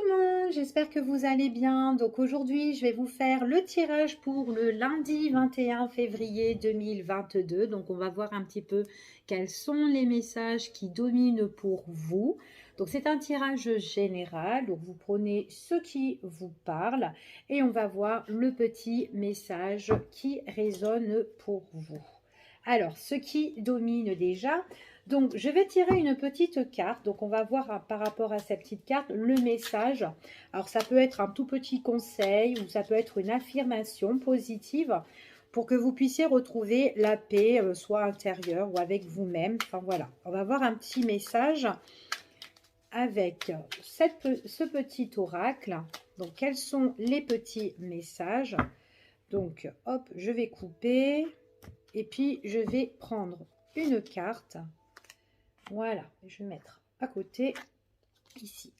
le monde, j'espère que vous allez bien. Donc aujourd'hui, je vais vous faire le tirage pour le lundi 21 février 2022. Donc on va voir un petit peu quels sont les messages qui dominent pour vous. Donc c'est un tirage général, donc vous prenez ce qui vous parle et on va voir le petit message qui résonne pour vous. Alors, ce qui domine déjà, donc je vais tirer une petite carte, donc on va voir par rapport à cette petite carte le message. Alors ça peut être un tout petit conseil ou ça peut être une affirmation positive pour que vous puissiez retrouver la paix, soit intérieure ou avec vous-même. Enfin voilà, on va voir un petit message avec ce petit oracle. Donc quels sont les petits messages? Donc hop, je vais couper. Et puis, je vais prendre une carte. Voilà, je vais mettre à côté, ici.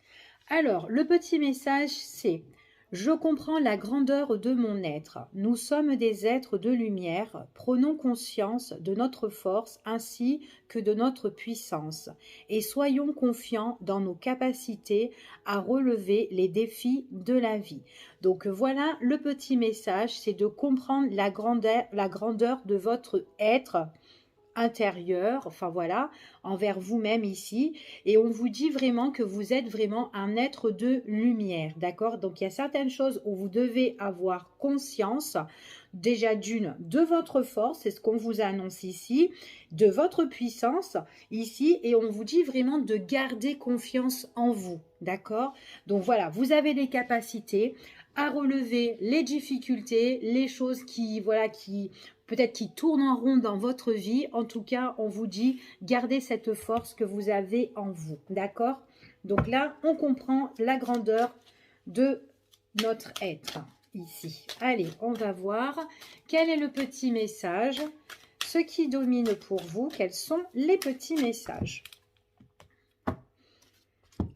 Alors, le petit message, c'est « Je comprends la grandeur de mon être. Nous sommes des êtres de lumière. Prenons conscience de notre force ainsi que de notre puissance. Et soyons confiants dans nos capacités à relever les défis de la vie. » Donc voilà, le petit message, c'est de comprendre la grandeur de votre être intérieur, enfin voilà, envers vous-même ici, et on vous dit vraiment que vous êtes vraiment un être de lumière, d'accord? Donc il y a certaines choses où vous devez avoir conscience, déjà d'une, de votre force, c'est ce qu'on vous annonce ici, de votre puissance ici, et on vous dit vraiment de garder confiance en vous, d'accord? Donc voilà, vous avez les capacités à relever les difficultés, les choses qui, voilà, peut-être qui tournent en rond dans votre vie. En tout cas, on vous dit, gardez cette force que vous avez en vous, d'accord? Donc là, on comprend la grandeur de notre être ici. Allez, on va voir quel est le petit message, ce qui domine pour vous, quels sont les petits messages.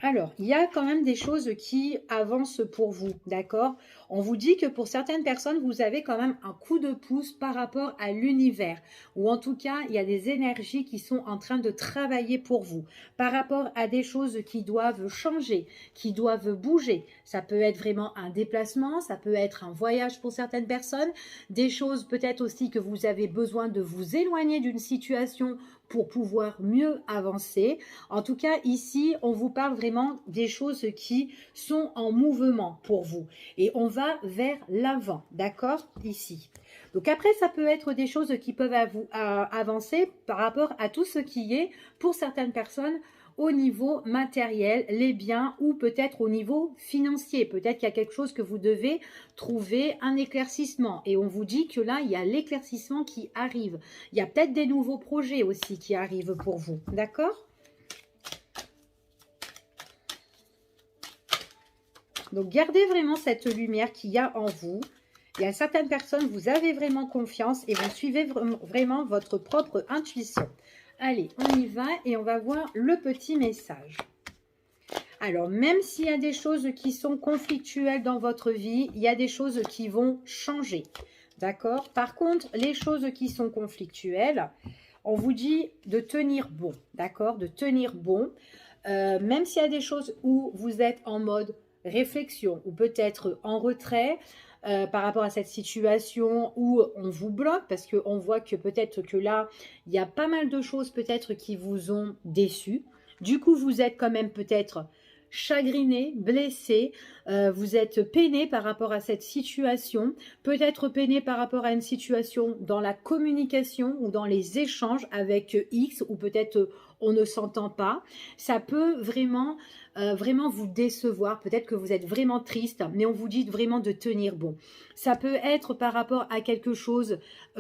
Alors, il y a quand même des choses qui avancent pour vous, d'accord? On vous dit que pour certaines personnes, vous avez quand même un coup de pouce par rapport à l'univers. Ou en tout cas, il y a des énergies qui sont en train de travailler pour vous. Par rapport à des choses qui doivent changer, qui doivent bouger. Ça peut être vraiment un déplacement, ça peut être un voyage pour certaines personnes. Des choses peut-être aussi que vous avez besoin de vous éloigner d'une situation pour pouvoir mieux avancer. En tout cas, ici, on vous parle vraiment des choses qui sont en mouvement pour vous. Et on va vers l'avant, d'accord? Ici. Donc après, ça peut être des choses qui peuvent avancer par rapport à tout ce qui est, pour certaines personnes, au niveau matériel, les biens ou peut-être au niveau financier. Peut-être qu'il y a quelque chose que vous devez trouver un éclaircissement. Et on vous dit que là, il y a l'éclaircissement qui arrive. Il y a peut-être des nouveaux projets aussi qui arrivent pour vous. D'accord? Donc, gardez vraiment cette lumière qu'il y a en vous. Il y a certaines personnes, vous avez vraiment confiance et vous suivez vraiment votre propre intuition. Allez, on y va et on va voir le petit message. Alors, même s'il y a des choses qui sont conflictuelles dans votre vie, il y a des choses qui vont changer. D'accord? Par contre, les choses qui sont conflictuelles, on vous dit de tenir bon. D'accord? De tenir bon. Même s'il y a des choses où vous êtes en mode réflexion ou peut-être en retrait, par rapport à cette situation où on vous bloque parce qu'on voit que peut-être que là, il y a pas mal de choses peut-être qui vous ont déçu. Du coup, vous êtes quand même peut-être chagriné, blessé, vous êtes peiné par rapport à cette situation, peut-être peiné par rapport à une situation dans la communication ou dans les échanges avec X ou peut-être on ne s'entend pas. Ça peut vraiment vous décevoir. Peut-être que vous êtes vraiment triste, mais on vous dit vraiment de tenir bon. Ça peut être par rapport à quelque chose,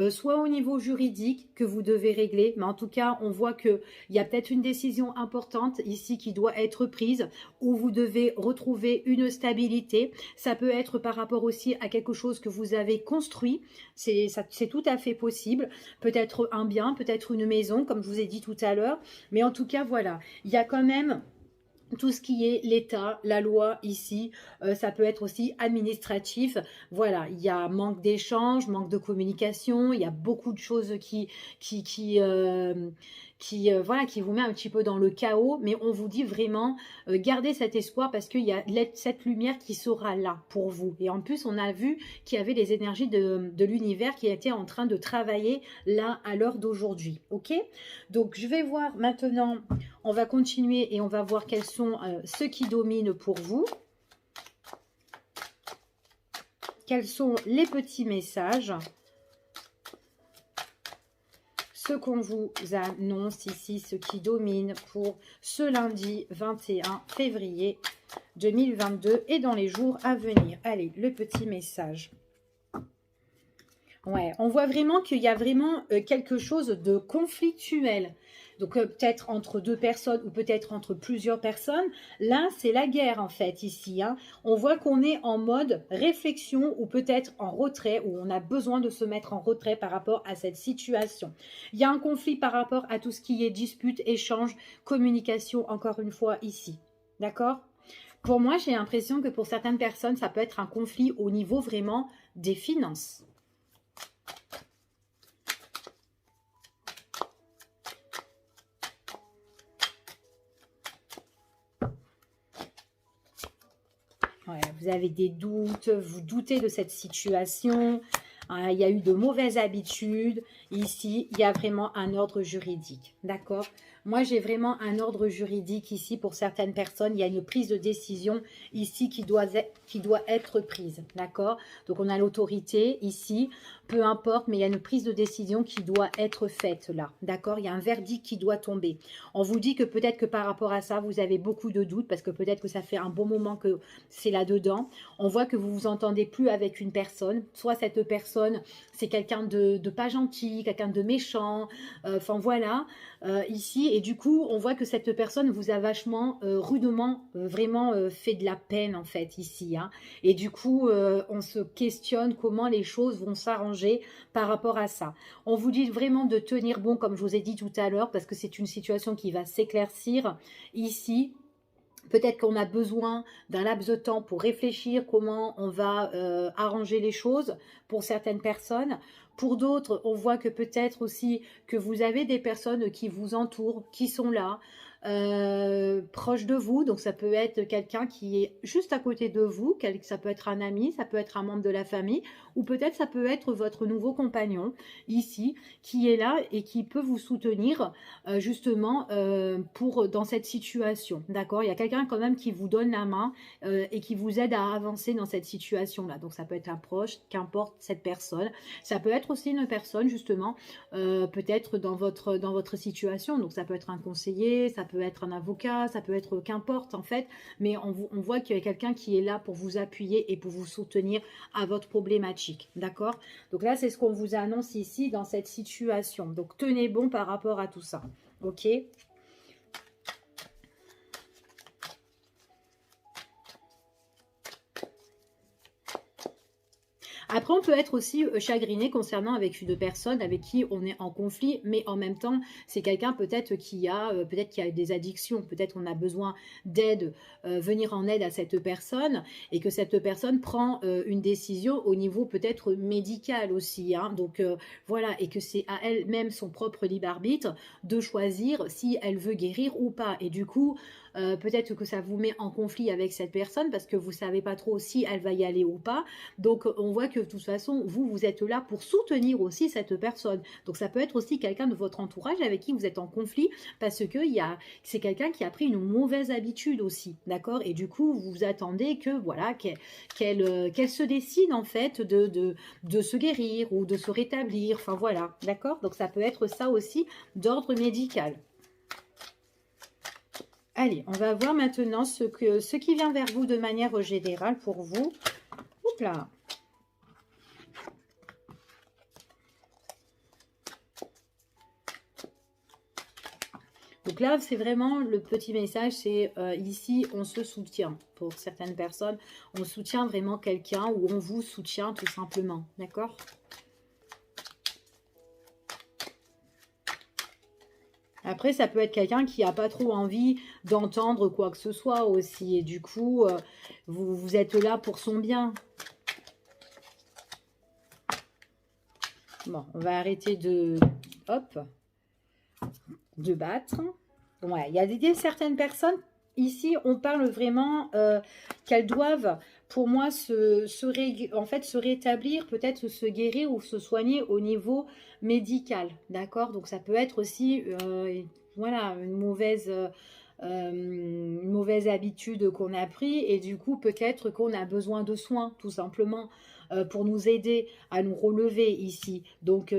soit au niveau juridique que vous devez régler, mais en tout cas, on voit qu'il y a peut-être une décision importante ici qui doit être prise, où vous devez retrouver une stabilité. Ça peut être par rapport aussi à quelque chose que vous avez construit. C'est tout à fait possible. Peut-être un bien, peut-être une maison, comme je vous ai dit tout à l'heure. Mais en tout cas, voilà, il y a quand même tout ce qui est l'État, la loi ici, ça peut être aussi administratif. Voilà, il y a manque d'échange, manque de communication, il y a beaucoup de choses qui, qui, euh, voilà, qui vous met un petit peu dans le chaos, mais on vous dit vraiment, gardez cet espoir parce qu'il y a cette lumière qui sera là pour vous. Et en plus, on a vu qu'il y avait les énergies de l'univers qui étaient en train de travailler là à l'heure d'aujourd'hui. Ok? Donc, je vais voir maintenant, on va continuer et on va voir quels sont ceux qui dominent pour vous. Quels sont les petits messages? Ce qu'on vous annonce ici, ce qui domine pour ce lundi 21 février 2022 et dans les jours à venir. Allez, le petit message. Ouais, on voit vraiment qu'il y a vraiment quelque chose de conflictuel. Donc peut-être entre deux personnes ou peut-être entre plusieurs personnes. Là, c'est la guerre en fait ici. Hein. On voit qu'on est en mode réflexion ou peut-être en retrait, où on a besoin de se mettre en retrait par rapport à cette situation. Il y a un conflit par rapport à tout ce qui est dispute, échange, communication, encore une fois ici. D'accord? Pour moi, j'ai l'impression que pour certaines personnes, ça peut être un conflit au niveau vraiment des finances. Ouais, vous avez des doutes, vous doutez de cette situation, il y a eu de mauvaises habitudes. Ici, il y a vraiment un ordre juridique, d'accord? Moi, j'ai vraiment un ordre juridique ici pour certaines personnes. Il y a une prise de décision ici qui doit être prise, d'accord? Donc, on a l'autorité ici, peu importe, mais il y a une prise de décision qui doit être faite là, d'accord? Il y a un verdict qui doit tomber. On vous dit que peut-être que par rapport à ça, vous avez beaucoup de doutes parce que peut-être que ça fait un bon moment que c'est là-dedans. On voit que vous vous entendez plus avec une personne. Soit cette personne, c'est quelqu'un de pas gentil, quelqu'un de méchant. Enfin, voilà, ici. Et du coup, on voit que cette personne vous a vachement, rudement, vraiment fait de la peine, en fait, ici. Hein. Et du coup, on se questionne comment les choses vont s'arranger par rapport à ça. On vous dit vraiment de tenir bon, comme je vous ai dit tout à l'heure, parce que c'est une situation qui va s'éclaircir ici. Peut-être qu'on a besoin d'un laps de temps pour réfléchir comment on va arranger les choses pour certaines personnes. Pour d'autres, on voit que peut-être aussi que vous avez des personnes qui vous entourent, qui sont là, proches de vous. Donc ça peut être quelqu'un qui est juste à côté de vous, ça peut être un ami, ça peut être un membre de la famille, ou peut-être ça peut être votre nouveau compagnon ici, qui est là et qui peut vous soutenir justement dans cette situation. D'accord? Il y a quelqu'un quand même qui vous donne la main et qui vous aide à avancer dans cette situation-là. Donc ça peut être un proche, qu'importe cette personne. Ça peut être aussi une personne justement peut-être dans votre situation. Donc ça peut être un conseiller, ça peut être un avocat, ça peut être qu'importe en fait. Mais on voit qu'il y a quelqu'un qui est là pour vous appuyer et pour vous soutenir à votre problématique. D'accord? Donc là, c'est ce qu'on vous annonce ici dans cette situation. Donc tenez bon par rapport à tout ça. Ok? Après, on peut être aussi chagriné concernant avec une personne avec qui on est en conflit, mais en même temps, c'est quelqu'un peut-être qui a des addictions, peut-être on a besoin d'aide, venir en aide à cette personne, et que cette personne prend une décision au niveau peut-être médical aussi. Hein, donc voilà, et que c'est à elle-même son propre libre arbitre de choisir si elle veut guérir ou pas. Et du coup, peut-être que ça vous met en conflit avec cette personne parce que vous savez pas trop si elle va y aller ou pas. Donc, on voit que de toute façon, vous êtes là pour soutenir aussi cette personne. Donc, ça peut être aussi quelqu'un de votre entourage avec qui vous êtes en conflit parce que c'est quelqu'un qui a pris une mauvaise habitude aussi, d'accord? Et du coup, vous attendez que, voilà, qu'elle se décide en fait de se guérir ou de se rétablir. Enfin, voilà, d'accord? Donc, ça peut être ça aussi d'ordre médical. Allez, on va voir maintenant ce qui vient vers vous de manière générale pour vous. Oups là. Donc là, c'est vraiment le petit message, c'est ici, on se soutient. Pour certaines personnes, on soutient vraiment quelqu'un ou on vous soutient tout simplement. D'accord ? Après, ça peut être quelqu'un qui n'a pas trop envie d'entendre quoi que ce soit aussi. Et du coup, vous êtes là pour son bien. Bon, on va arrêter de... Hop, de battre. Ouais, il y a certaines personnes, ici, on parle vraiment qu'elles doivent, pour moi, en fait, se rétablir, peut-être se guérir ou se soigner au niveau médical, d'accord? Donc, ça peut être aussi, voilà, une mauvaise habitude qu'on a pris et du coup, peut-être qu'on a besoin de soins, tout simplement, pour nous aider à nous relever ici. Donc,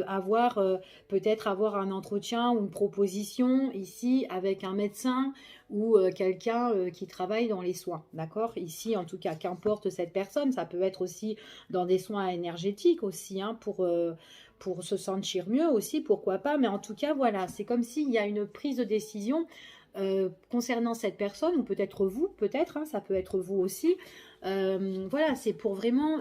peut-être avoir un entretien ou une proposition ici avec un médecin ou quelqu'un qui travaille dans les soins, d'accord? Ici, en tout cas, qu'importe cette personne, ça peut être aussi dans des soins énergétiques aussi, hein, pour se sentir mieux aussi, pourquoi pas. Mais en tout cas, voilà, c'est comme s'il y a une prise de décision concernant cette personne, ou peut-être vous, peut-être, hein, ça peut être vous aussi. Voilà, c'est pour vraiment,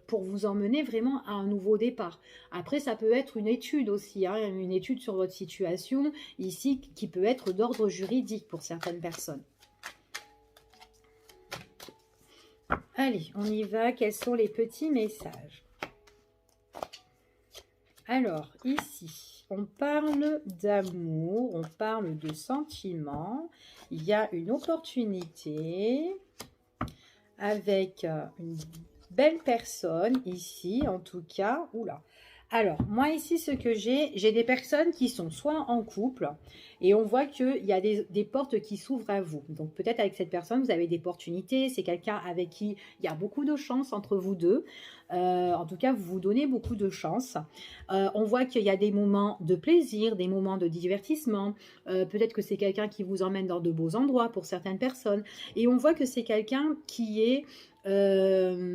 pour vous emmener vraiment à un nouveau départ. Après, ça peut être une étude aussi, hein, une étude sur votre situation, ici, qui peut être d'ordre juridique pour certaines personnes. Allez, on y va. Quels sont les petits messages? Alors, ici, on parle d'amour, on parle de sentiments. Il y a une opportunité avec une belle personne ici, en tout cas. Oula. Alors, moi ici, ce que j'ai des personnes qui sont soit en couple et on voit qu'il y a des portes qui s'ouvrent à vous. Donc, peut-être avec cette personne, vous avez des opportunités. C'est quelqu'un avec qui il y a beaucoup de chance entre vous deux. En tout cas, vous vous donnez beaucoup de chance. On voit qu'il y a des moments de plaisir, des moments de divertissement. Peut-être que c'est quelqu'un qui vous emmène dans de beaux endroits pour certaines personnes. Et on voit que c'est quelqu'un qui est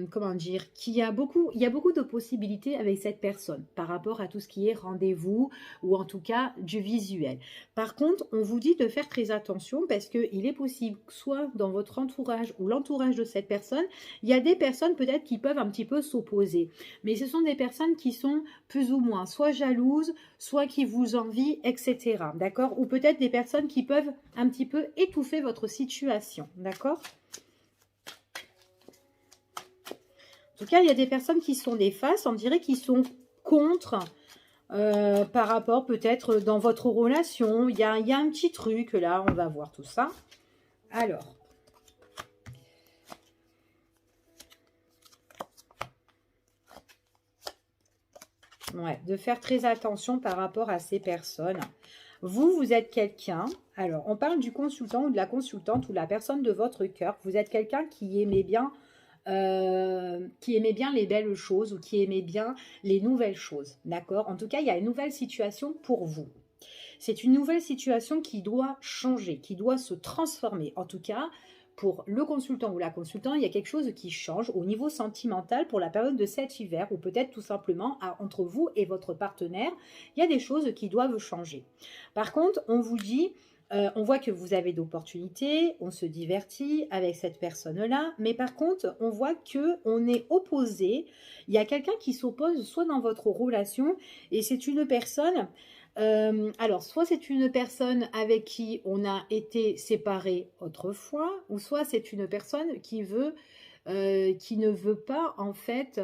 comment dire, il y a beaucoup de possibilités avec cette personne par rapport à tout ce qui est rendez-vous ou en tout cas du visuel. Par contre, on vous dit de faire très attention parce qu'il est possible, soit dans votre entourage ou l'entourage de cette personne, il y a des personnes peut-être qui peuvent un petit peu s'opposer. Mais ce sont des personnes qui sont plus ou moins soit jalouses, soit qui vous envient, etc. D'accord? Ou peut-être des personnes qui peuvent un petit peu étouffer votre situation. D'accord? En tout cas, il y a des personnes qui sont des faces, on dirait qu'ils sont contre par rapport peut-être dans votre relation. Il y a un petit truc là, on va voir tout ça. Alors, ouais, de faire très attention par rapport à ces personnes. Vous êtes quelqu'un, alors on parle du consultant ou de la consultante ou la personne de votre cœur. Vous êtes quelqu'un qui aimait bien les belles choses ou qui aimait bien les nouvelles choses, d'accord? En tout cas, il y a une nouvelle situation pour vous. C'est une nouvelle situation qui doit changer, qui doit se transformer. En tout cas, pour le consultant ou la consultante, il y a quelque chose qui change au niveau sentimental pour la période de cet hiver ou peut-être tout simplement entre vous et votre partenaire, il y a des choses qui doivent changer. Par contre, on vous dit... on voit que vous avez d'opportunités, on se divertit avec cette personne-là, mais par contre, on voit qu'on est opposé. Il y a quelqu'un qui s'oppose soit dans votre relation, et c'est une personne... alors, soit c'est une personne avec qui on a été séparés autrefois, ou soit c'est une personne qui ne veut pas en fait,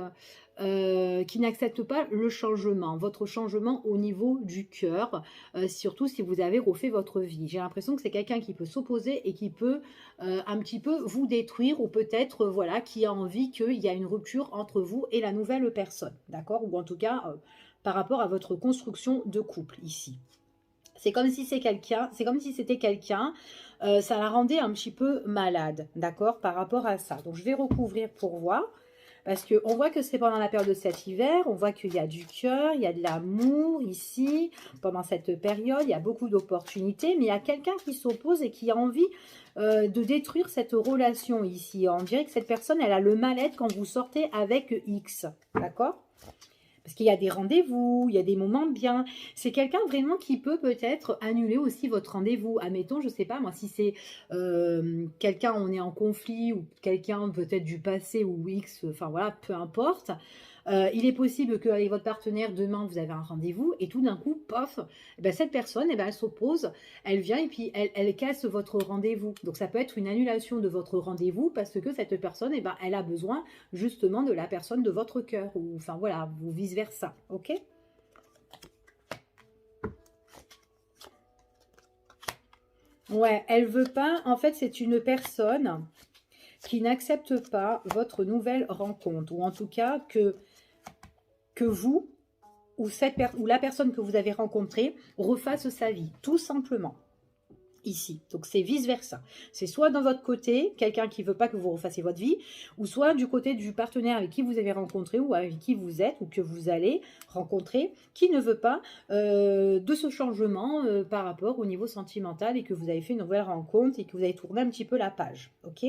qui n'accepte pas le changement, votre changement au niveau du cœur, surtout si vous avez refait votre vie. J'ai l'impression que c'est quelqu'un qui peut s'opposer et qui peut un petit peu vous détruire ou peut-être voilà, qui a envie qu'il y a une rupture entre vous et la nouvelle personne, d'accord? Ou en tout cas, par rapport à votre construction de couple ici. C'est comme si c'était quelqu'un, ça la rendait un petit peu malade, d'accord, par rapport à ça. Donc, je vais recouvrir pour voir, parce qu'on voit que c'est pendant la période de cet hiver, on voit qu'il y a du cœur, il y a de l'amour ici, pendant cette période, il y a beaucoup d'opportunités, mais il y a quelqu'un qui s'oppose et qui a envie de détruire cette relation ici. On dirait que cette personne, elle a le mal-être quand vous sortez avec X, d'accord? Parce qu'il y a des rendez-vous, il y a des moments bien. C'est quelqu'un vraiment qui peut peut-être annuler aussi votre rendez-vous. Admettons, je ne sais pas, moi, si c'est quelqu'un, on est en conflit, ou quelqu'un peut-être du passé ou X, enfin voilà, peu importe. Il est possible qu'avec votre partenaire, demain, vous avez un rendez-vous et tout d'un coup, pof, eh ben, cette personne, eh ben, elle s'oppose, elle vient et puis elle casse votre rendez-vous. Donc, ça peut être une annulation de votre rendez-vous parce que cette personne, eh ben, elle a besoin justement de la personne de votre cœur. Ou, enfin, voilà, ou vice-versa. OK? Ouais, elle veut pas. En fait, c'est une personne qui n'accepte pas votre nouvelle rencontre. Ou en tout cas, que vous ou la personne que vous avez rencontrée refasse sa vie, tout simplement. Ici, donc c'est vice versa, c'est soit dans votre côté quelqu'un qui veut pas que vous refassiez votre vie, ou soit du côté du partenaire avec qui vous avez rencontré ou avec qui vous êtes ou que vous allez rencontrer, qui ne veut pas de ce changement par rapport au niveau sentimental et que vous avez fait une nouvelle rencontre et que vous avez tourné un petit peu la page. Ok,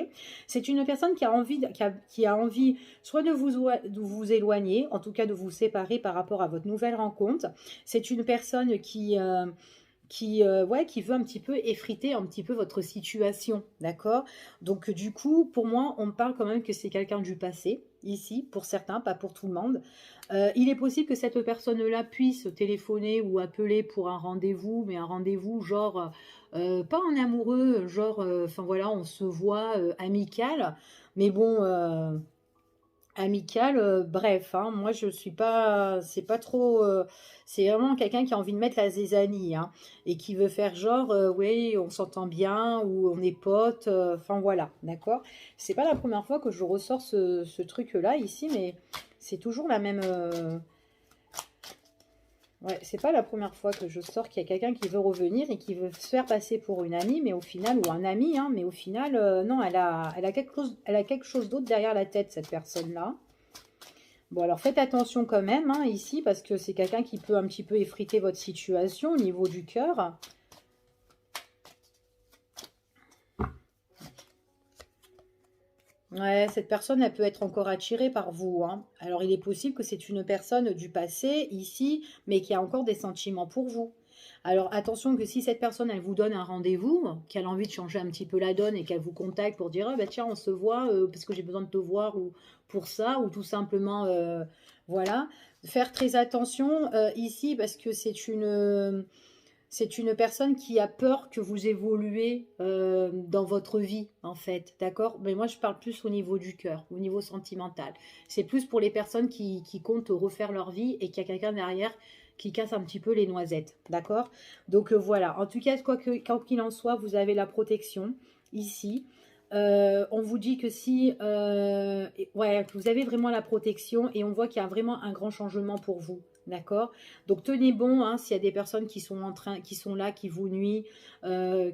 c'est une personne qui a envie soit de vous éloigner, en tout cas de vous séparer par rapport à votre nouvelle rencontre. C'est une personne qui veut un petit peu effriter un petit peu votre situation, d'accord? Donc du coup, pour moi, on me parle quand même que c'est quelqu'un du passé, ici, pour certains, pas pour tout le monde. Il est possible que cette personne-là puisse téléphoner ou appeler pour un rendez-vous, mais un rendez-vous genre, pas en amoureux, genre, enfin voilà, on se voit amical, mais bon... amical, bref, hein, moi je suis pas, c'est pas trop, c'est vraiment quelqu'un qui a envie de mettre la zézanie, hein, et qui veut faire genre, oui, on s'entend bien, ou on est potes, enfin voilà, d'accord? C'est pas la première fois que je ressors ce truc-là ici, mais c'est toujours la même, ouais, c'est pas la première fois que je sors qu'il y a quelqu'un qui veut revenir et qui veut se faire passer pour une amie, mais au final, ou un ami, hein, mais au final, non, elle a quelque chose d'autre derrière la tête, cette personne-là. Bon, alors faites attention quand même, hein, ici, parce que c'est quelqu'un qui peut un petit peu effriter votre situation au niveau du cœur. Ouais, cette personne, elle peut être encore attirée par vous, hein. Alors, il est possible que c'est une personne du passé, ici, mais qui a encore des sentiments pour vous. Alors, attention que si cette personne, elle vous donne un rendez-vous, qu'elle a envie de changer un petit peu la donne et qu'elle vous contacte pour dire, ah bah tiens, on se voit parce que j'ai besoin de te voir ou pour ça, ou tout simplement, voilà. Faire très attention ici parce que c'est une personne qui a peur que vous évoluez dans votre vie, en fait, d'accord? Mais moi, je parle plus au niveau du cœur, au niveau sentimental. C'est plus pour les personnes qui comptent refaire leur vie et qu'il y a quelqu'un derrière qui casse un petit peu les noisettes, d'accord? Donc voilà, en tout cas, quoi qu'il en soit, vous avez la protection ici. On vous dit que si, ouais, vous avez vraiment la protection et on voit qu'il y a vraiment un grand changement pour vous. D'accord? Donc tenez bon, hein, s'il y a des personnes qui sont là, qui vous nuisent,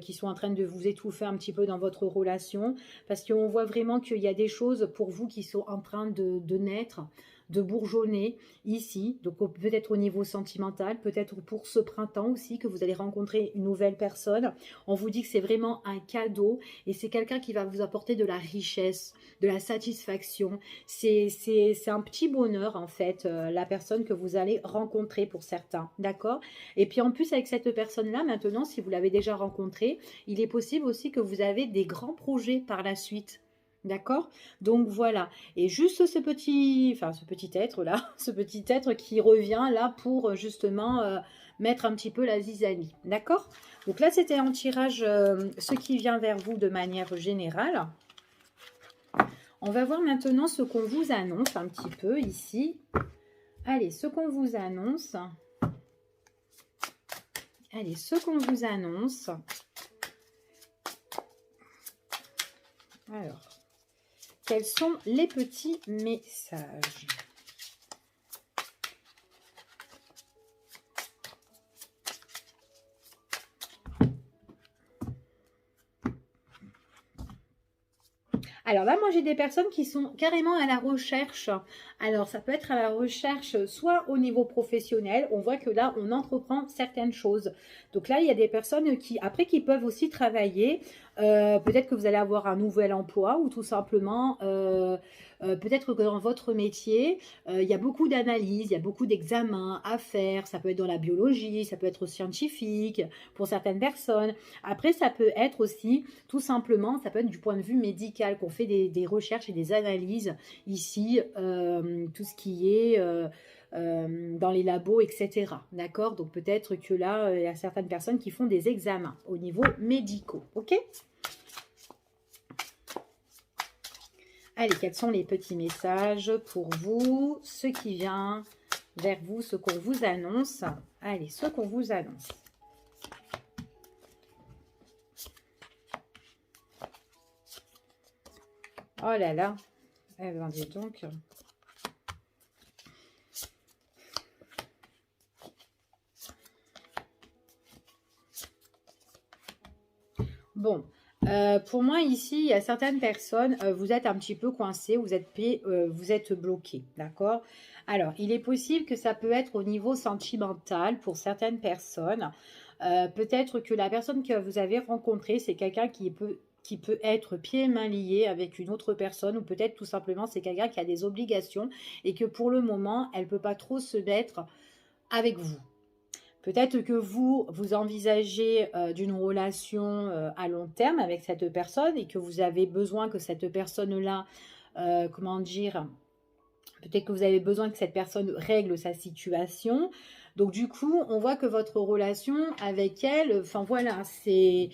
qui sont en train de vous étouffer un petit peu dans votre relation, parce qu'on voit vraiment qu'il y a des choses pour vous qui sont en train de naître, de bourgeonner ici, donc peut-être au niveau sentimental, peut-être pour ce printemps aussi que vous allez rencontrer une nouvelle personne. On vous dit que c'est vraiment un cadeau et c'est quelqu'un qui va vous apporter de la richesse, de la satisfaction. C'est un petit bonheur en fait, la personne que vous allez rencontrer pour certains, d'accord? Et puis en plus avec cette personne-là, maintenant, si vous l'avez déjà rencontrée, il est possible aussi que vous avez des grands projets par la suite. D'accord? Donc voilà. Et juste ce petit être là, ce petit être qui revient là pour justement mettre un petit peu la zizanie. D'accord? Donc là, c'était un tirage, ce qui vient vers vous de manière générale. On va voir maintenant ce qu'on vous annonce un petit peu ici. Allez, ce qu'on vous annonce. Allez, ce qu'on vous annonce. Alors, quels sont les petits messages? Alors là, moi, j'ai des personnes qui sont carrément à la recherche. Alors, ça peut être à la recherche soit au niveau professionnel. On voit que là, on entreprend certaines choses. Donc là, il y a des personnes qui peuvent aussi travailler. Peut-être que vous allez avoir un nouvel emploi ou tout simplement peut-être que dans votre métier, il y a beaucoup d'analyses, il y a beaucoup d'examens à faire. Ça peut être dans la biologie, ça peut être scientifique pour certaines personnes. Après, ça peut être aussi, tout simplement, ça peut être du point de vue médical, qu'on fait des recherches et des analyses ici, tout ce qui est dans les labos, etc. D'accord? Donc peut-être que là, il y a certaines personnes qui font des examens au niveau médicaux. Ok? Allez, quels sont les petits messages pour vous, ce qui vient vers vous, ce qu'on vous annonce? Allez, ce qu'on vous annonce. Oh là là. Eh bien, dis donc. Bon, pour moi ici, il y a certaines personnes, vous êtes un petit peu coincés, vous êtes bloqués, d'accord? Alors, il est possible que ça peut être au niveau sentimental pour certaines personnes. Peut-être que la personne que vous avez rencontrée, c'est quelqu'un qui peut être pieds et mains liés avec une autre personne, ou peut-être tout simplement c'est quelqu'un qui a des obligations et que pour le moment, elle ne peut pas trop se mettre avec vous. Peut-être que vous envisagez d'une relation à long terme avec cette personne et que vous avez besoin que cette personne-là, comment dire, peut-être que vous avez besoin que cette personne règle sa situation. Donc du coup, on voit que votre relation avec elle, enfin voilà, c'est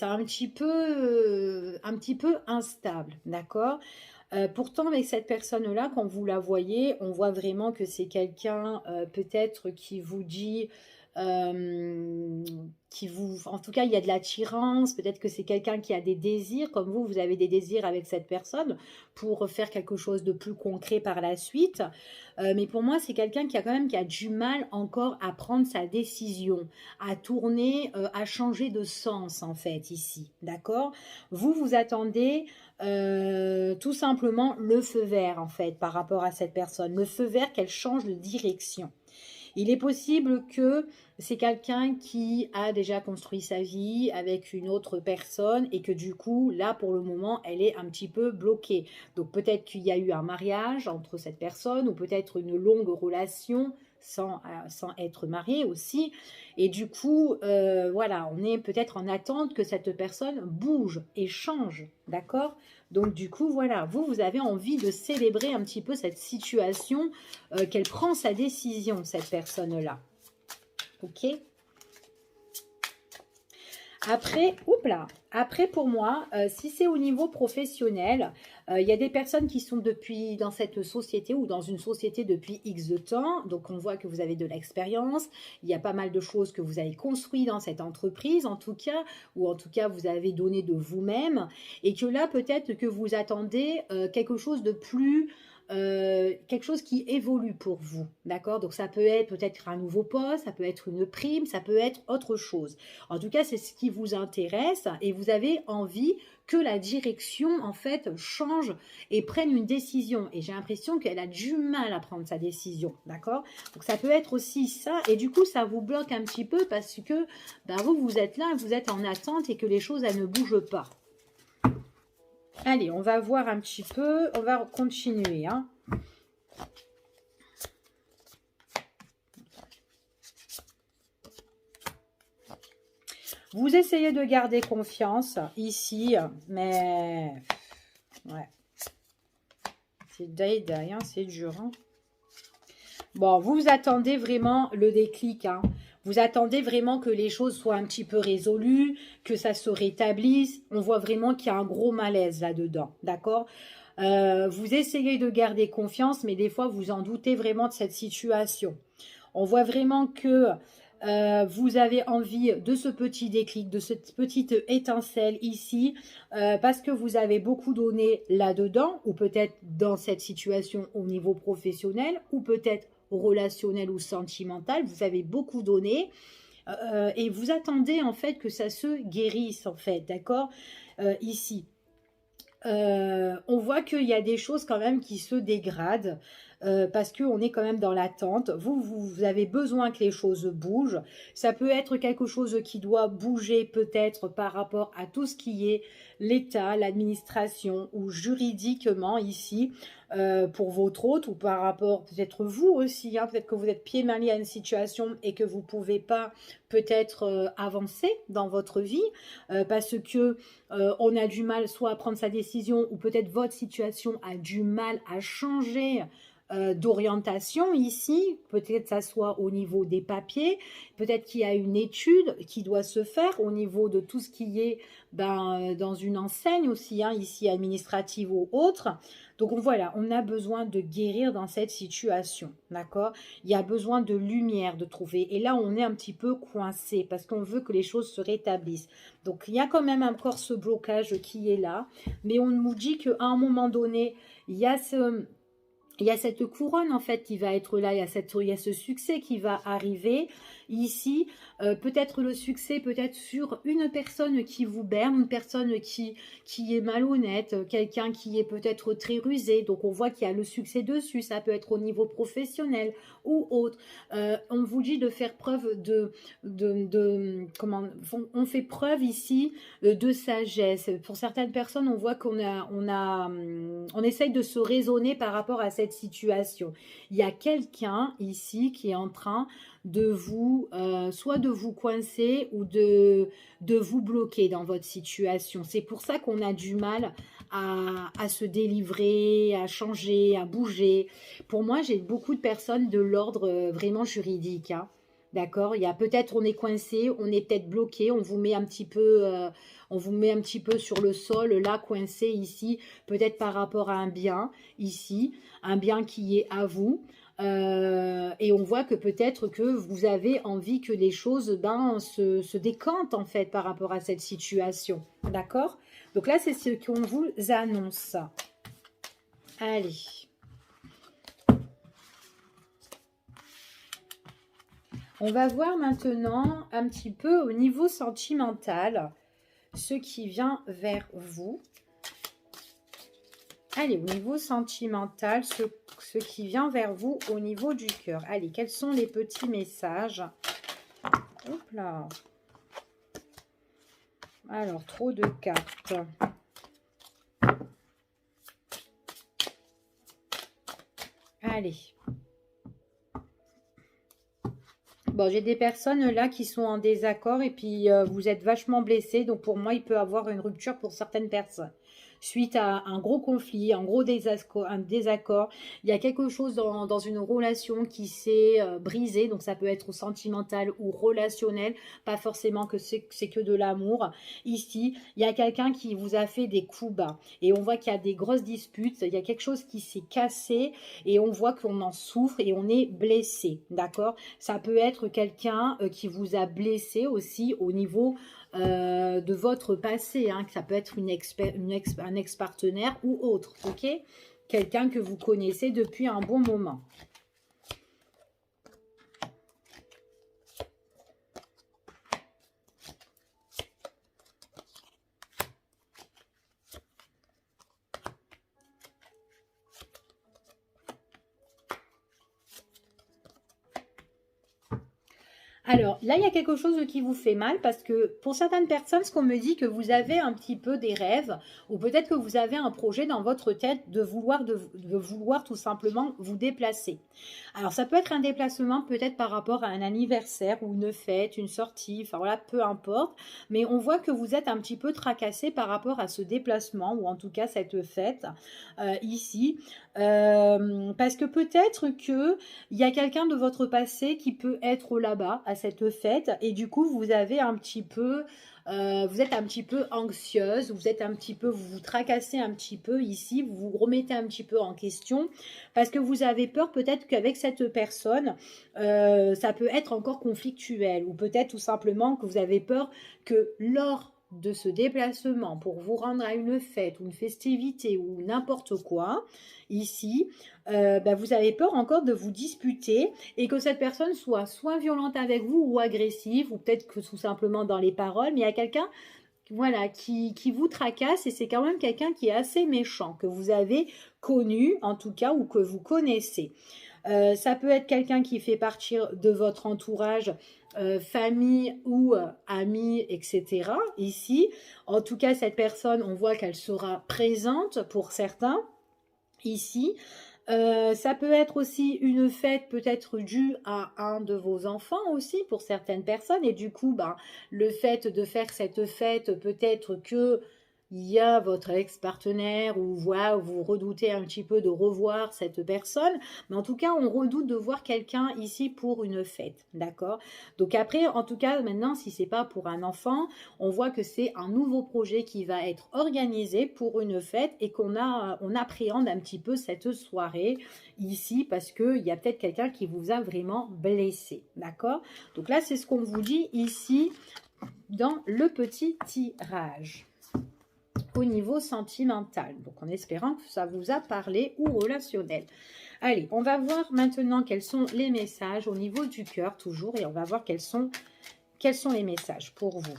un petit peu instable, d'accord? Pourtant, avec cette personne-là, quand vous la voyez, on voit vraiment que c'est quelqu'un peut-être qui vous dit, en tout cas, il y a de l'attirance, peut-être que c'est quelqu'un qui a des désirs, comme vous avez des désirs avec cette personne pour faire quelque chose de plus concret par la suite. Mais pour moi, c'est quelqu'un qui a quand même qui a du mal encore à prendre sa décision, à tourner, à changer de sens en fait ici, d'accord? Vous attendez tout simplement le feu vert en fait par rapport à cette personne, le feu vert qu'elle change de direction. Il est possible que c'est quelqu'un qui a déjà construit sa vie avec une autre personne et que du coup, là, pour le moment, elle est un petit peu bloquée. Donc peut-être qu'il y a eu un mariage entre cette personne ou peut-être une longue relation sans être marié aussi. Et du coup, voilà, on est peut-être en attente que cette personne bouge et change, d'accord? Donc du coup, voilà, vous avez envie de célébrer un petit peu cette situation, qu'elle prend sa décision, cette personne-là. Ok? Après, après pour moi, si c'est au niveau professionnel, il y a des personnes qui sont depuis dans cette société ou dans une société depuis X de temps. Donc, on voit que vous avez de l'expérience. Il y a pas mal de choses que vous avez construites dans cette entreprise, en tout cas, ou en tout cas, vous avez donné de vous-même. Et que là, peut-être que vous attendez quelque chose de plus quelque chose qui évolue pour vous, d'accord? Donc ça peut être peut-être un nouveau poste, ça peut être une prime, ça peut être autre chose. En tout cas, c'est ce qui vous intéresse et vous avez envie que la direction, en fait, change et prenne une décision. Et j'ai l'impression qu'elle a du mal à prendre sa décision, d'accord? Donc ça peut être aussi ça. Et du coup, ça vous bloque un petit peu parce que ben, vous êtes là, vous êtes en attente et que les choses, elles ne bougent pas. Allez, on va voir un petit peu, on va continuer. Hein. Vous essayez de garder confiance ici, mais ouais, c'est derrière, c'est dur. Hein. Bon, vous attendez vraiment le déclic. Hein. Vous attendez vraiment que les choses soient un petit peu résolues, que ça se rétablisse. On voit vraiment qu'il y a un gros malaise là-dedans, d'accord? Vous essayez de garder confiance, mais des fois, vous en doutez vraiment de cette situation. On voit vraiment que vous avez envie de ce petit déclic, de cette petite étincelle ici, parce que vous avez beaucoup donné là-dedans, ou peut-être dans cette situation au niveau professionnel, ou peut-être relationnel ou sentimental, vous avez beaucoup donné et vous attendez en fait que ça se guérisse en fait, d'accord, ici. On voit qu'il y a des choses quand même qui se dégradent. parce qu'on est quand même dans l'attente. Vous avez besoin que les choses bougent. Ça peut être quelque chose qui doit bouger peut-être par rapport à tout ce qui est l'État, l'administration ou juridiquement ici pour votre hôte ou par rapport peut-être vous aussi, hein, peut-être que vous êtes pieds mains liés à une situation et que vous ne pouvez pas peut-être avancer dans votre vie parce que on a du mal soit à prendre sa décision ou peut-être votre situation a du mal à changer d'orientation ici, peut-être que ça soit au niveau des papiers, peut-être qu'il y a une étude qui doit se faire au niveau de tout ce qui est dans une enseigne aussi, hein, ici administrative ou autre. Donc voilà, on a besoin de guérir dans cette situation, d'accord? Il y a besoin de lumière de trouver. Et là, on est un petit peu coincé parce qu'on veut que les choses se rétablissent. Donc il y a quand même encore ce blocage qui est là, mais on nous dit qu'à un moment donné, il y a cette couronne en fait qui va être là, il y a ce succès qui va arriver ici, peut-être le succès peut-être sur une personne qui vous berne, une personne qui est malhonnête, quelqu'un qui est peut-être très rusé, donc on voit qu'il y a le succès dessus, ça peut être au niveau professionnel ou autre. On vous dit de faire preuve on fait preuve ici de sagesse. Pour certaines personnes, on voit on essaye de se raisonner par rapport à cette situation. Il y a quelqu'un ici qui est en train de vous, soit de vous coincer ou de vous bloquer dans votre situation. C'est pour ça qu'on a du mal à se délivrer, à changer, à bouger. Pour moi, j'ai beaucoup de personnes de l'ordre vraiment juridique, hein. D'accord, il y a peut-être, on est coincé, on est peut-être bloqué, on vous met un petit peu sur le sol, là, coincé ici, peut-être par rapport à un bien, ici, un bien qui est à vous. Et on voit que peut-être que vous avez envie que les choses se décantent en fait par rapport à cette situation. D'accord? Donc là, c'est ce qu'on vous annonce. Allez. On va voir maintenant un petit peu au niveau sentimental ce qui vient vers vous. Allez, au niveau sentimental, ce qui vient vers vous au niveau du cœur. Allez, quels sont les petits messages? Hop là. Alors, trop de cartes. Allez. Bon, j'ai des personnes là qui sont en désaccord et puis vous êtes vachement blessés. Donc, pour moi, il peut y avoir une rupture pour certaines personnes. Suite à un gros conflit, un gros désaccord, il y a quelque chose dans une relation qui s'est brisée, donc ça peut être sentimental ou relationnel, pas forcément que c'est que de l'amour. Ici, il y a quelqu'un qui vous a fait des coups bas et on voit qu'il y a des grosses disputes, il y a quelque chose qui s'est cassé et on voit qu'on en souffre et on est blessé, d'accord? Ça peut être quelqu'un qui vous a blessé aussi au niveau de votre passé, hein, que ça peut être un ex-partenaire ou autre, ok? Quelqu'un que vous connaissez depuis un bon moment. Alors, là, il y a quelque chose qui vous fait mal parce que pour certaines personnes, ce qu'on me dit que vous avez un petit peu des rêves ou peut-être que vous avez un projet dans votre tête de vouloir tout simplement vous déplacer. Alors, ça peut être un déplacement peut-être par rapport à un anniversaire ou une fête, une sortie, enfin voilà, peu importe. Mais on voit que vous êtes un petit peu tracassé par rapport à ce déplacement ou en tout cas cette fête ici. Parce que peut-être qu'il y a quelqu'un de votre passé qui peut être là-bas à cette fête et du coup vous avez un petit peu vous êtes un petit peu anxieuse, vous vous tracassez un petit peu ici, vous vous remettez un petit peu en question parce que vous avez peur peut-être qu'avec cette personne ça peut être encore conflictuel ou peut-être tout simplement que vous avez peur que lors de ce déplacement pour vous rendre à une fête ou une festivité ou n'importe quoi ici, vous avez peur encore de vous disputer et que cette personne soit violente avec vous ou agressive ou peut-être que tout simplement dans les paroles, mais il y a quelqu'un voilà, qui vous tracasse et c'est quand même quelqu'un qui est assez méchant, que vous avez connu en tout cas ou que vous connaissez. Ça peut être quelqu'un qui fait partie de votre entourage, famille ou amis, etc. Ici, en tout cas, cette personne, on voit qu'elle sera présente pour certains ici. Ça peut être aussi une fête peut-être due à un de vos enfants aussi pour certaines personnes et du coup ben, le fait de faire cette fête peut-être que il y a votre ex-partenaire ou voilà, vous redoutez un petit peu de revoir cette personne, mais en tout cas on redoute de voir quelqu'un ici pour une fête, d'accord? Donc après en tout cas maintenant si c'est pas pour un enfant, on voit que c'est un nouveau projet qui va être organisé pour une fête et on appréhende un petit peu cette soirée ici parce qu'il y a peut-être quelqu'un qui vous a vraiment blessé, d'accord? Donc là, c'est ce qu'on vous dit ici dans le petit tirage au niveau sentimental. Donc en espérant que ça vous a parlé ou relationnel. Allez, on va voir maintenant quels sont les messages au niveau du cœur toujours et on va voir quels sont les messages pour vous.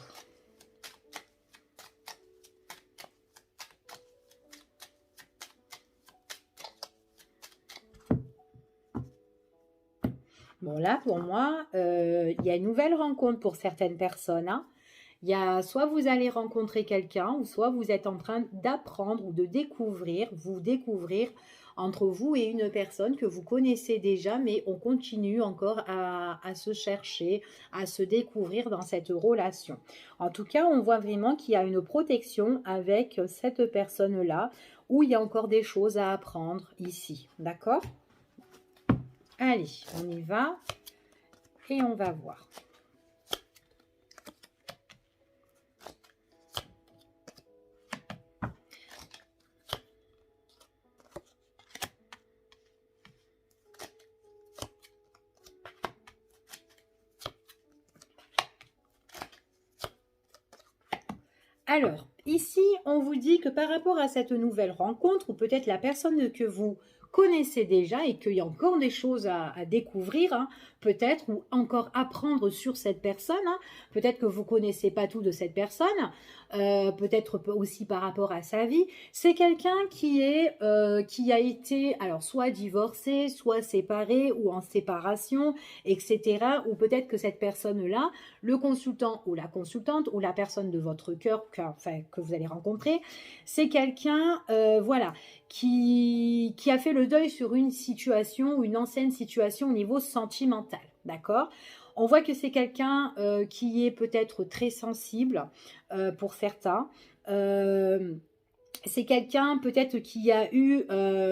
Bon, là, pour moi, il y a une nouvelle rencontre pour certaines personnes. Hein. Il y a soit vous allez rencontrer quelqu'un, ou soit vous êtes en train d'apprendre ou de découvrir, vous découvrir entre vous et une personne que vous connaissez déjà, mais on continue encore à se chercher, à se découvrir dans cette relation. En tout cas, on voit vraiment qu'il y a une protection avec cette personne-là, où il y a encore des choses à apprendre ici. D'accord ? Allez, on y va et on va voir. Alors, ici, on vous dit que par rapport à cette nouvelle rencontre, ou peut-être la personne que vous connaissez déjà et qu'il y a encore des choses à découvrir, hein, peut-être, ou encore apprendre sur cette personne, hein, peut-être que vous ne connaissez pas tout de cette personne, peut-être aussi par rapport à sa vie, c'est quelqu'un qui a été, alors soit divorcé, soit séparé ou en séparation, etc. Ou peut-être que cette personne-là, le consultant ou la consultante ou la personne de votre cœur que vous allez rencontrer, c'est quelqu'un, voilà, qui a fait le deuil sur une situation ou une ancienne situation au niveau sentimental, d'accord? On voit que c'est quelqu'un qui est peut-être très sensible pour certains. C'est quelqu'un peut-être qui a eu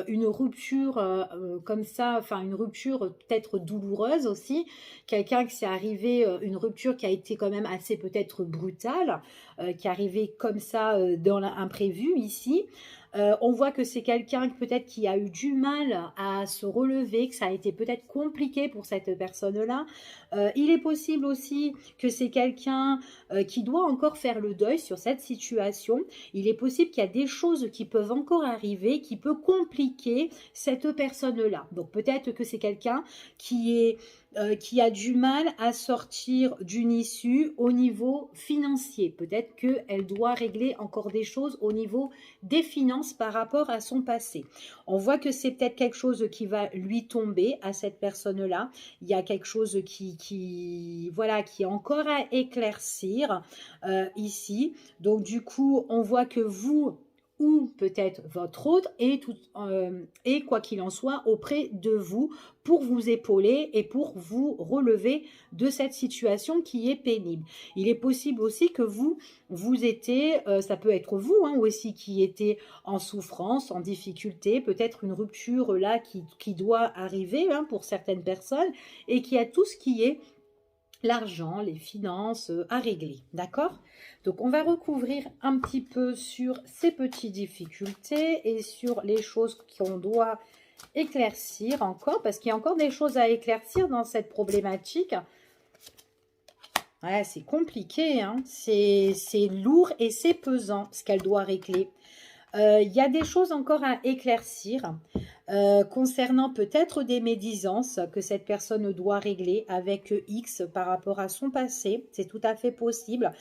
une rupture comme ça, enfin une rupture peut-être douloureuse aussi, quelqu'un qui s'est arrivé, une rupture qui a été quand même assez peut-être brutale, qui est arrivée comme ça dans l'imprévu ici. On voit que c'est quelqu'un peut-être qui a eu du mal à se relever, que ça a été peut-être compliqué pour cette personne-là. Il est possible aussi que c'est quelqu'un qui doit encore faire le deuil sur cette situation. Il est possible qu'il y a des choses qui peuvent encore arriver, qui peut compliquer cette personne-là. Donc peut-être que c'est quelqu'un qui a du mal à sortir d'une issue au niveau financier. Peut-être qu'elle doit régler encore des choses au niveau des finances par rapport à son passé. On voit que c'est peut-être quelque chose qui va lui tomber à cette personne-là. Il y a quelque chose qui est encore à éclaircir ici. Donc du coup, on voit que vous ou peut-être votre autre et quoi qu'il en soit auprès de vous pour vous épauler et pour vous relever de cette situation qui est pénible. Il est possible aussi que vous étiez, ça peut être vous hein, aussi qui étiez en souffrance, en difficulté, peut-être une rupture là qui doit arriver hein, pour certaines personnes et qui a tout ce qui est l'argent, les finances à régler, d'accord? Donc on va recouvrir un petit peu sur ces petites difficultés et sur les choses qu'on doit éclaircir encore, parce qu'il y a encore des choses à éclaircir dans cette problématique. Ouais, c'est compliqué, hein? C'est lourd et c'est pesant ce qu'elle doit régler. Il y a des choses encore à éclaircir. Concernant peut-être des médisances que cette personne doit régler avec X par rapport à son passé, c'est tout à fait possible.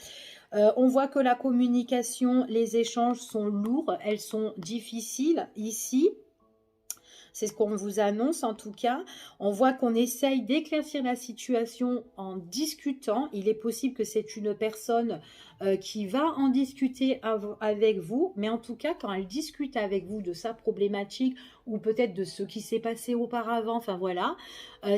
On voit que la communication, les échanges sont lourds, elles sont difficiles ici. C'est ce qu'on vous annonce en tout cas. On voit qu'on essaye d'éclaircir la situation en discutant. Il est possible que c'est une personne qui va en discuter avec vous, mais en tout cas, quand elle discute avec vous de sa problématique ou peut-être de ce qui s'est passé auparavant, enfin voilà,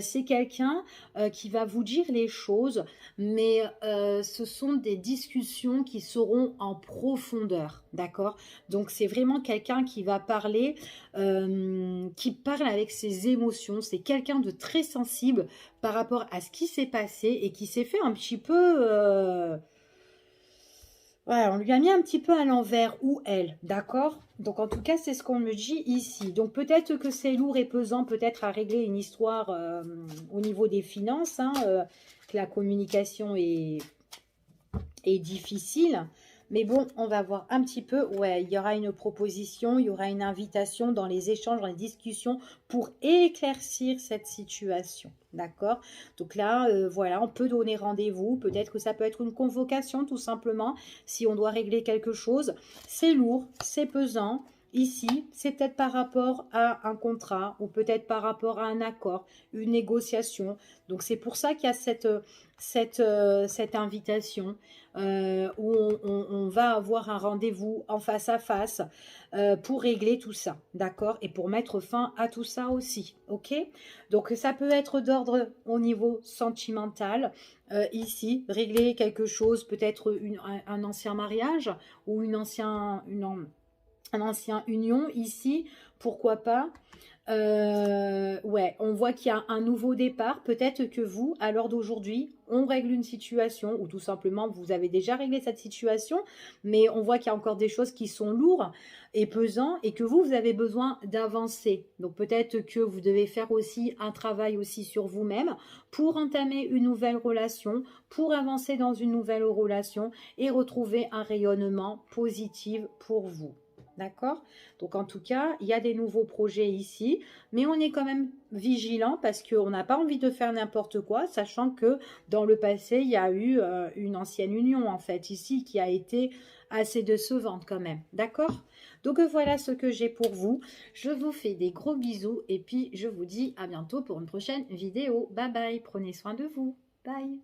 c'est quelqu'un qui va vous dire les choses, mais ce sont des discussions qui seront en profondeur, d'accord? Donc c'est vraiment quelqu'un qui va parler, qui parle avec ses émotions. C'est quelqu'un de très sensible par rapport à ce qui s'est passé et qui s'est fait un petit peu... ouais, on lui a mis un petit peu à l'envers, ou elle, d'accord? Donc en tout cas, c'est ce qu'on me dit ici. Donc peut-être que c'est lourd et pesant, peut-être à régler une histoire au niveau des finances, hein, que la communication est difficile. Mais bon, on va voir un petit peu. Ouais, il y aura une proposition, il y aura une invitation dans les échanges, dans les discussions pour éclaircir cette situation. D'accord? Donc là, voilà, on peut donner rendez-vous. Peut-être que ça peut être une convocation, tout simplement, si on doit régler quelque chose. C'est lourd, c'est pesant. Ici, c'est peut-être par rapport à un contrat ou peut-être par rapport à un accord, une négociation. Donc, c'est pour ça qu'il y a cette invitation où on va avoir un rendez-vous en face à face pour régler tout ça, d'accord? Et pour mettre fin à tout ça aussi, ok? Donc, ça peut être d'ordre au niveau sentimental. Ici, régler quelque chose, peut-être un ancien mariage ou un ancien union ici, pourquoi pas. Ouais, on voit qu'il y a un nouveau départ. Peut-être que vous, à l'heure d'aujourd'hui, on règle une situation ou tout simplement vous avez déjà réglé cette situation, mais on voit qu'il y a encore des choses qui sont lourdes et pesantes et que vous avez besoin d'avancer. Donc peut-être que vous devez faire aussi un travail aussi sur vous-même pour entamer une nouvelle relation, pour avancer dans une nouvelle relation et retrouver un rayonnement positif pour vous. D'accord? Donc en tout cas, il y a des nouveaux projets ici, mais on est quand même vigilant parce qu'on n'a pas envie de faire n'importe quoi, sachant que dans le passé, il y a eu une ancienne union en fait ici qui a été assez décevante quand même. D'accord? Donc voilà ce que j'ai pour vous. Je vous fais des gros bisous et puis je vous dis à bientôt pour une prochaine vidéo. Bye bye, prenez soin de vous. Bye.